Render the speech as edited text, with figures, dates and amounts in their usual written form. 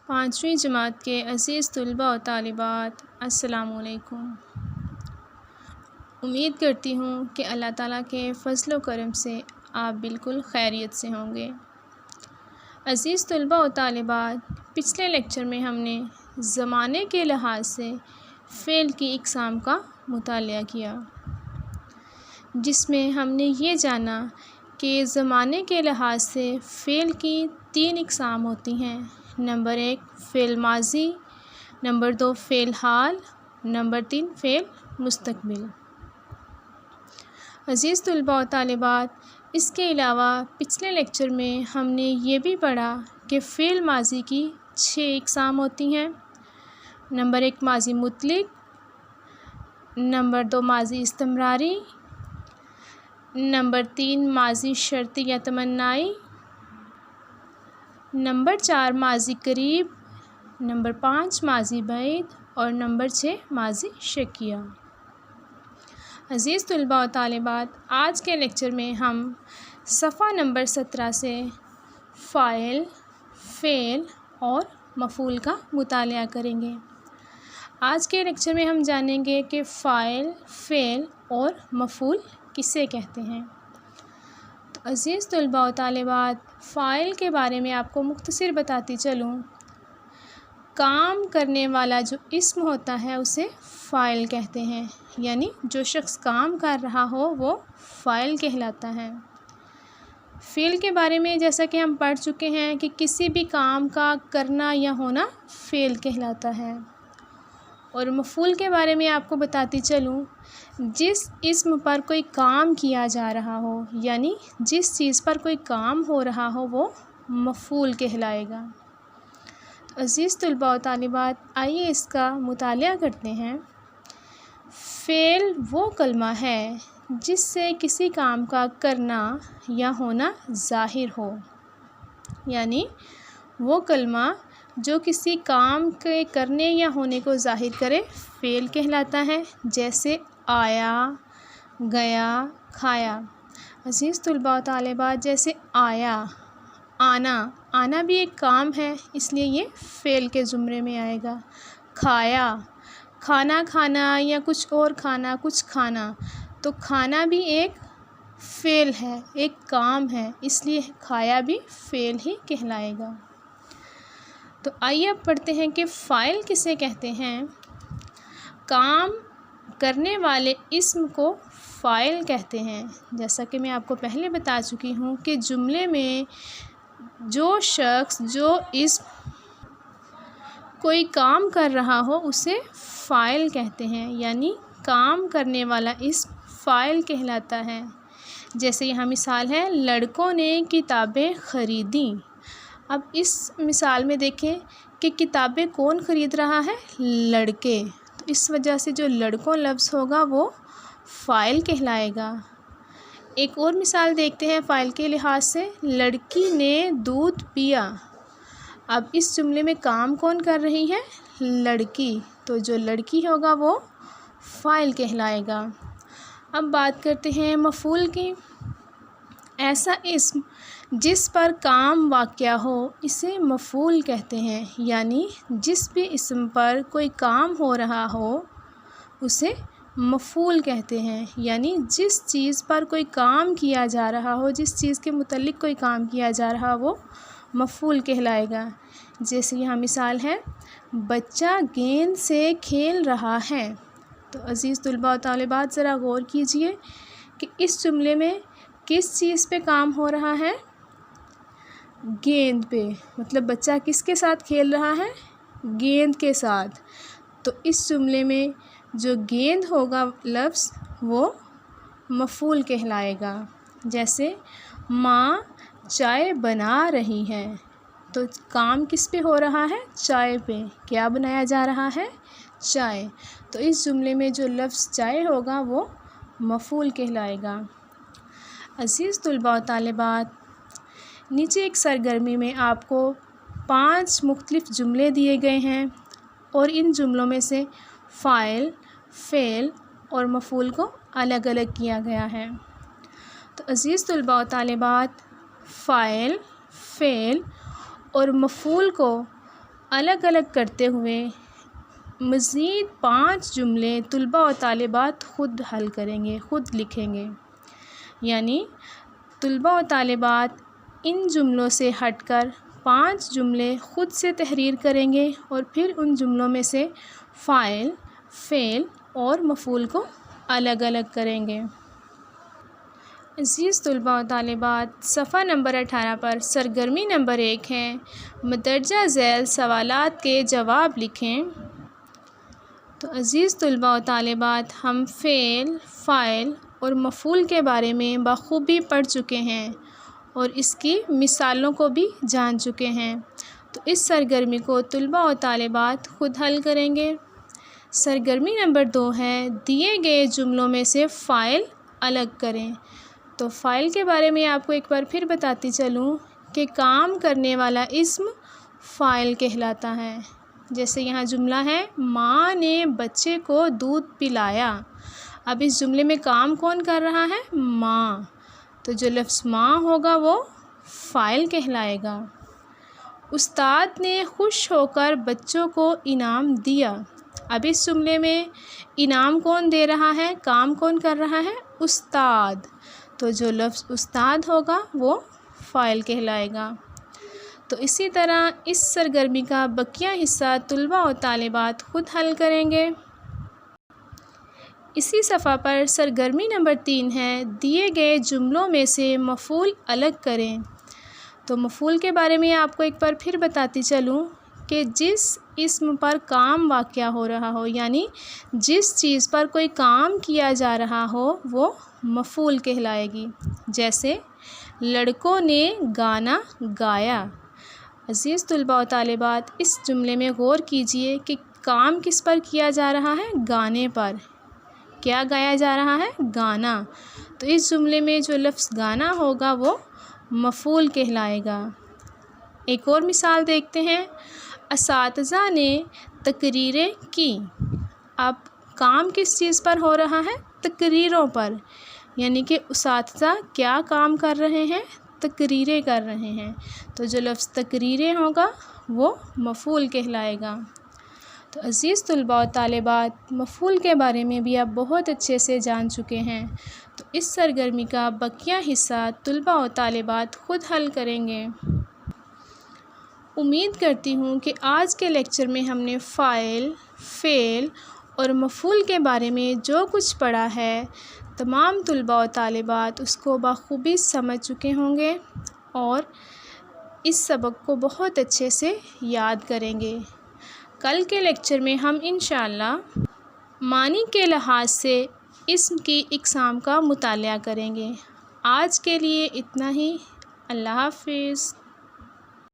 پانچویں جماعت کے عزیز طلباء و طالبات، السلام علیکم۔ امید کرتی ہوں کہ اللہ تعالیٰ کے فضل و کرم سے آپ بالکل خیریت سے ہوں گے۔ عزیز طلباء و طالبات، پچھلے لیکچر میں ہم نے زمانے کے لحاظ سے فعل کی اقسام کا مطالعہ کیا، جس میں ہم نے یہ جانا کہ زمانے کے لحاظ سے فعل کی 3 اقسام ہوتی ہیں۔ نمبر 1 فعل ماضی، نمبر 2 فعل حال، نمبر 3 فعل مستقبل۔ عزیز طلباء و طالبات، اس کے علاوہ پچھلے لیکچر میں ہم نے یہ بھی پڑھا کہ فعل ماضی کی 6 اقسام ہوتی ہیں۔ نمبر 1 ماضی مطلق، نمبر 2 ماضی استمراری، نمبر 3 ماضی شرطی یا تمنائی، نمبر 4 ماضی قریب، نمبر 5 ماضی بعید اور نمبر 6 ماضی شکیہ۔ عزیز طلباء و طالبات، آج کے لیکچر میں ہم صفحہ نمبر 17 سے فاعل، فعل اور مفعول کا مطالعہ کریں گے۔ آج کے لیکچر میں ہم جانیں گے کہ فاعل، فعل اور مفعول کسے کہتے ہیں۔ تو عزیز طلباء و طالبات، فاعل کے بارے میں آپ کو مختصر بتاتی چلوں۔ کام کرنے والا جو اسم ہوتا ہے اسے فاعل کہتے ہیں، یعنی جو شخص کام کر رہا ہو وہ فاعل کہلاتا ہے۔ فعل کے بارے میں جیسا کہ ہم پڑھ چکے ہیں کہ کسی بھی کام کا کرنا یا ہونا فعل کہلاتا ہے۔ اور مفعول کے بارے میں آپ کو بتاتی چلوں، جس اسم پر کوئی کام کیا جا رہا ہو، یعنی جس چیز پر کوئی کام ہو رہا ہو وہ مفعول کہلائے گا۔ تو عزیز طلباء و طالبات، آئیے اس کا مطالعہ کرتے ہیں۔ فعل وہ کلمہ ہے جس سے کسی کام کا کرنا یا ہونا ظاہر ہو، یعنی وہ کلمہ جو کسی کام کے کرنے یا ہونے کو ظاہر کرے فعل کہلاتا ہے، جیسے آیا، گیا، کھایا۔ عزیز طلباء و طالبات، جیسے آیا، آنا بھی ایک کام ہے، اس لیے یہ فعل کے زمرے میں آئے گا۔ کھایا، کھانا کھانا یا کچھ اور کھانا، کچھ کھانا، تو کھانا بھی ایک فعل ہے، ایک کام ہے، اس لیے کھایا بھی فعل ہی کہلائے گا۔ تو آئیے اب پڑھتے ہیں کہ فاعل کسے کہتے ہیں۔ کام کرنے والے اسم کو فاعل کہتے ہیں۔ جیسا کہ میں آپ کو پہلے بتا چکی ہوں کہ جملے میں جو شخص، جو اسم کوئی کام کر رہا ہو اسے فاعل کہتے ہیں، یعنی کام کرنے والا اسم فاعل کہلاتا ہے۔ جیسے یہاں مثال ہے، لڑکوں نے کتابیں خریدیں۔ اب اس مثال میں دیکھیں کہ کتابیں کون خرید رہا ہے؟ لڑکے۔ تو اس وجہ سے جو لڑکوں لفظ ہوگا وہ فاعل کہلائے گا۔ ایک اور مثال دیکھتے ہیں فاعل کے لحاظ سے، لڑکی نے دودھ پیا۔ اب اس جملے میں کام کون کر رہی ہے؟ لڑکی، تو جو لڑکی ہوگا وہ فاعل کہلائے گا۔ اب بات کرتے ہیں مفعول کی۔ ایسا اسم جس پر کام واقع ہو اسے مفعول کہتے ہیں، یعنی جس بھی اسم پر کوئی کام ہو رہا ہو اسے مفعول کہتے ہیں، یعنی جس چیز پر کوئی کام کیا جا رہا ہو، جس چیز کے متعلق کوئی کام کیا جا رہا وہ مفعول کہلائے گا۔ جیسے یہاں مثال ہے، بچہ گیند سے کھیل رہا ہے۔ تو عزیز طلباء و طالبات، ذرا غور کیجئے کہ اس جملے میں کس چیز پہ کام ہو رہا ہے؟ گیند پہ، مطلب بچہ کس کے ساتھ کھیل رہا ہے؟ گیند کے ساتھ۔ تو اس جملے میں جو گیند ہوگا لفظ وہ مفعول کہلائے گا۔ جیسے ماں چائے بنا رہی ہے، تو کام کس پہ ہو رہا ہے؟ چائے پہ۔ کیا بنایا جا رہا ہے؟ چائے۔ تو اس جملے میں جو لفظ چائے ہوگا وہ مفعول کہلائے گا۔ عزیز طلباء و طالبات، نیچے ایک سرگرمی میں آپ کو 5 مختلف جملے دیے گئے ہیں اور ان جملوں میں سے فاعل، فعل اور مفعول کو الگ الگ کیا گیا ہے۔ تو عزیز طلباء و طالبات، فاعل، فعل اور مفعول کو الگ الگ کرتے ہوئے مزید 5 جملے طلباء و طالبات خود حل کریں گے، خود لکھیں گے۔ یعنی طلباء و طالبات ان جملوں سے ہٹ کر 5 جملے خود سے تحریر کریں گے اور پھر ان جملوں میں سے فاعل، فعل اور مفعول کو الگ الگ کریں گے۔ عزیز طلباء و طالبات، صفحہ نمبر 18 پر سرگرمی نمبر 1 ہے، مندرجہ ذیل سوالات کے جواب لکھیں۔ تو عزیز طلباء و طالبات، ہم فعل، فاعل اور مفعول کے بارے میں بخوبی پڑھ چکے ہیں اور اس کی مثالوں کو بھی جان چکے ہیں۔ تو اس سرگرمی کو طلباء و طالبات خود حل کریں گے۔ سرگرمی نمبر 2 ہے، دیے گئے جملوں میں سے فاعل الگ کریں۔ تو فاعل کے بارے میں آپ کو ایک بار پھر بتاتی چلوں کہ کام کرنے والا اسم فاعل کہلاتا ہے۔ جیسے یہاں جملہ ہے، ماں نے بچے کو دودھ پلایا۔ اب اس جملے میں کام کون کر رہا ہے؟ ماں۔ تو جو لفظ ماں ہوگا وہ فاعل کہلائے گا۔ استاد نے خوش ہو کر بچوں کو انعام دیا۔ اب اس جملے میں انعام کون دے رہا ہے؟ کام کون کر رہا ہے؟ استاد۔ تو جو لفظ استاد ہوگا وہ فاعل کہلائے گا۔ تو اسی طرح اس سرگرمی کا بقیہ حصہ طلباء و طالبات خود حل کریں گے۔ اسی صفحہ پر سرگرمی نمبر 3 ہے، دیے گئے جملوں میں سے مفعول الگ کریں۔ تو مفعول کے بارے میں آپ کو ایک بار پھر بتاتی چلوں کہ جس اسم پر کام واقع ہو رہا ہو، یعنی جس چیز پر کوئی کام کیا جا رہا ہو وہ مفعول کہلائے گی۔ جیسے لڑکوں نے گانا گایا۔ عزیز طلباء و طالبات، اس جملے میں غور کیجئے کہ کام کس پر کیا جا رہا ہے؟ گانے پر۔ کیا گایا جا رہا ہے؟ گانا۔ تو اس جملے میں جو لفظ گانا ہوگا وہ مفعول کہلائے گا۔ ایک اور مثال دیکھتے ہیں، اساتذہ نے تقریریں کی۔ اب کام کس چیز پر ہو رہا ہے؟ تقریروں پر۔ یعنی کہ اساتذہ کیا کام کر رہے ہیں؟ تقریریں کر رہے ہیں۔ تو جو لفظ تقریریں ہوگا وہ مفعول کہلائے گا۔ تو عزیز طلباء و طالبات، مفعول کے بارے میں بھی آپ بہت اچھے سے جان چکے ہیں۔ تو اس سرگرمی کا بقیہ حصہ طلباء و طالبات خود حل کریں گے۔ امید کرتی ہوں کہ آج کے لیکچر میں ہم نے فاعل، فعل اور مفعول کے بارے میں جو کچھ پڑھا ہے، تمام طلباء و طالبات اس کو بخوبی سمجھ چکے ہوں گے اور اس سبق کو بہت اچھے سے یاد کریں گے۔ کل کے لیکچر میں ہم انشاءاللہ معنی کے لحاظ سے اسم کی اقسام کا مطالعہ کریں گے۔ آج کے لیے اتنا ہی۔ اللہ حافظ۔